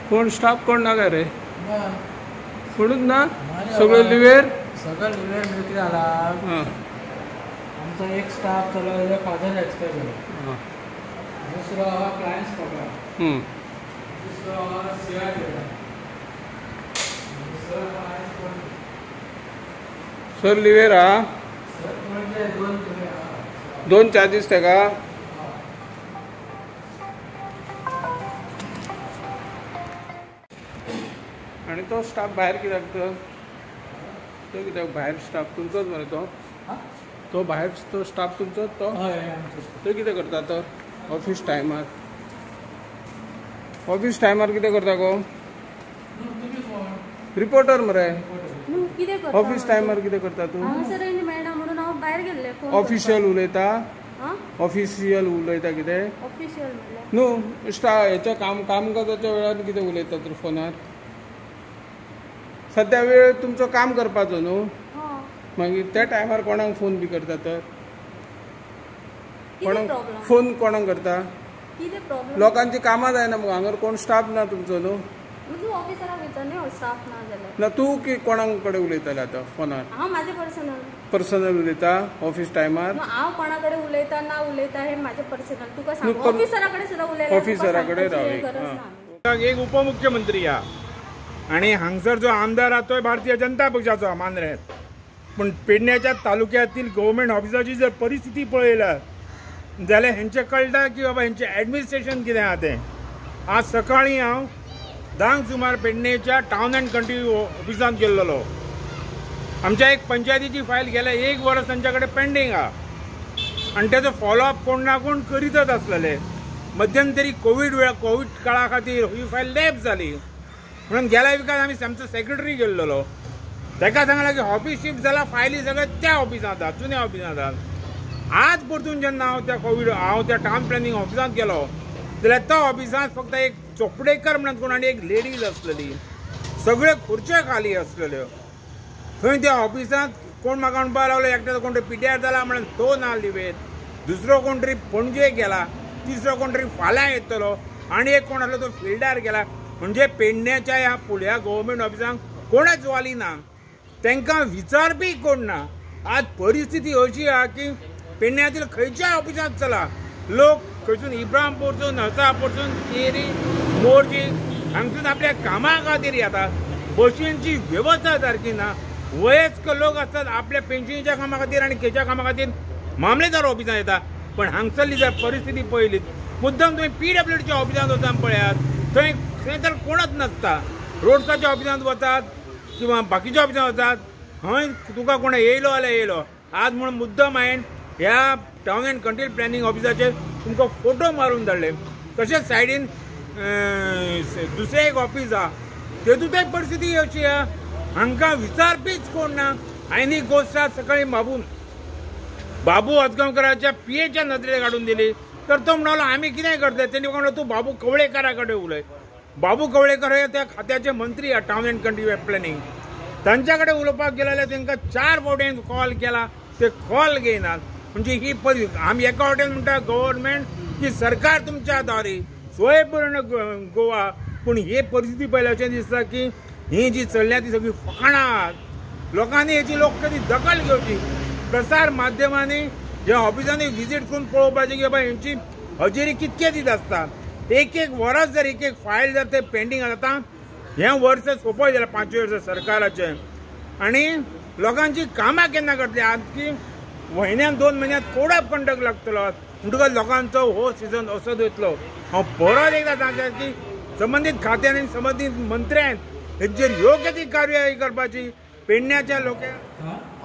कोण स्टाफ कोण ना काय रे कोणूच ना सगळं लिवेर मिळती झाला आमचा एक स्टाफ चलो फादर एक्सपायर झाला दुसरो क्लायंट्स पकडा दुसरो सीआर केला सर लिवेर हा म्हणजे दोन चार्जीस तेका आणि तो स्टाफ बाहेर कित्याक तो कित्याक भायर स्टाफ तुमचोच मरे तो भायर तो स्टाफ तुमचोच तो कितें करता तो ऑफिस टायमार कितें करता गो रिपोर्टर मरे ऑफिस टायमार कितें करता तूं ऑफिशियल उलयता कितें न्हू हेच्या कामकाजाच्या वेळार कितें उलयता तर फोनार सद्या वेळ तुमचो काम करपाचो न्हू मागीर त्या टायमार कोणाक फोन बी करता तर कोणाक फोन कोणाक करता लोकांची कामां जायना मग हांगर कोण स्टाफ ना तुमचो न्हू ना तूं की कोणाक कडेन उलयताले आतां फोनार पर्सनल उलयता ऑफिस टायमार हांव कोणा कडेन उलयता ना उलयता हे माझे पर्सनल तुका सांग ऑफिसरा कडेन सुद्दां उलयला ऑफिसरा कडेन राव एक उपमुख्यमंत्री हा आणि हांगसर जो आमदार हा तो भारतीय जनता पक्षाचो मांद्रेंत पण पेडण्याच्या तालुक्यातील गव्हर्मेंट ऑफिसाची जर परिस्थिती पळयल्यार जाल्यार हेंचे कळटा की बाबा हेंचे ॲडमिनिस्ट्रेशन कितें आहा तें आज सकाळीं हांव 10 सुमार पेडणेच्या टावन अँड कंट्री ऑफिसांत गेल्लो आमच्या एक पंचायतीची फायल गेल्या 1 वर्स तांच्या कडेन पेंडींग आहा आनी तेजो फॉलोअप कोण ना कोण करीतच आसलेले मध्यंतरी कोविड काळा खातीर ही फायल लॅप जाली म्हणून गेल्या विकात आमी आमचो सेक्रेटरी गेल्लो ताका सांगला की ऑफिस शिफ्ट जाला फायली सगळे त्या ऑफिसांत आहात जुन्या ऑफिसांत आहात आज परतून जेन्ना हांव त्या टावन प्लॅनिंग ऑफिसांत गेलो जाल्यार त्या ऑफिसांत फक्त एक चोपडेकर म्हणून कोण आनी एक लेडीज आसलेली सगळे खुर्च्यो खाली आसलेल्यो थंय त्या ऑफिसांत कोण म्हाका म्हणपाक लागलो एकटो कोण तरी पिड्यार जाला म्हणून तो ना लिवेर दुसरो कोण तरी पणजे गेला तिसरो कोण तरी फाल्यां येतलो आनी एक कोण आसलो तो फिल्डार गेला म्हणजे पेडण्याच्या ह्या फुडल्या गव्हर्मेंट ऑफिसांक कोणच वाली ना तांकां विचारपी कोण ना आज परिस्थिती अशी आहा की पेडण्यातील खंयच्या ऑफिसांत चला लोक खंयसून इब्राहिमपूरसून नसापूरसून केरी मोरजी हांगसून आपल्या कामा खातीर येतात बशींची वेवस्था सारकी ना वयस्कर लोक आसतात आपल्या पेन्शनीच्या कामा खातीर आनी खंयच्या कामा खातीर मामलेदार ऑफिसांत येतात पण हांगसरली जर परिस्थिती पळयली मुद्दम तुमी PWDच्या ऑफिसांत वचून पळयात थंय तर कोणच नसता रोडसाच्या ऑफिसांत वतात किंवा बाकीच्या ऑफिसांत वतात हय तुका कोण येयलो जाल्यार येयलो आज म्हणून मुद्दम हांवें ह्या टावन अँड कंट्री प्लॅनिंग ऑफिसाचेर तुमकां फोटो मारून धाडले तशेंच सायडीन दुसरें एक ऑफिस आहा तेतूंतय परिस्थिती अशी आहा हांकां विचारपीच कोण ना हांवें ही गोश्ट सकाळी बाबू अजगांवकराच्या PAच्या नदरेक हाडून दिली तर तो म्हणालो आम्ही कितें करता तेणी म्हणलो तूं बाबू कवळेकरा कडेन उलय बाबू कवळेकर हे त्या खात्याचे मंत्री आहा टावन अँड कंट्री प्लॅनिंग तांच्या कडेन उलोवपाक गेलो जाल्यार तांकां 4 फावटीं कॉल केला ते कॉल घेयनात म्हणजे ही परिस्थिती आमी एका वाटेन म्हणटा गव्हर्नमेंट की सरकार तुमच्या दारी स्वयंपूर्ण गोवा पूण ही परिस्थिती पळयल्यार अशें दिसता की ही जी चल्ल्या ती सगळी फकाणां लोकांनी हेची कधी दखल घेवची प्रसार माध्यमांनी ह्या ऑफिसांनी विजीट करून पळोवपाचें की बाबा हेंची हजेरी कितके दीस आसता एक वर्स जर एक फायल जर ते पेंडींग जाता हें वर्स सोंपय जाल्यार 5 वर्स सरकाराचें आनी लोकांची कामां केन्ना करतली आज की म्हयन्यान 2 म्हयन्यांत कोड ऑफ कंडक्ट लागतलो म्हणटकच लोकांचो हो सिजन असोच वयतलो हांव परत एकदां सांगता की संबंदीत खात्यान आनी संबंदीत मंत्र्यान हेचेर योग्य ती कार्यवाही करपाची पेडण्याच्या लोकांक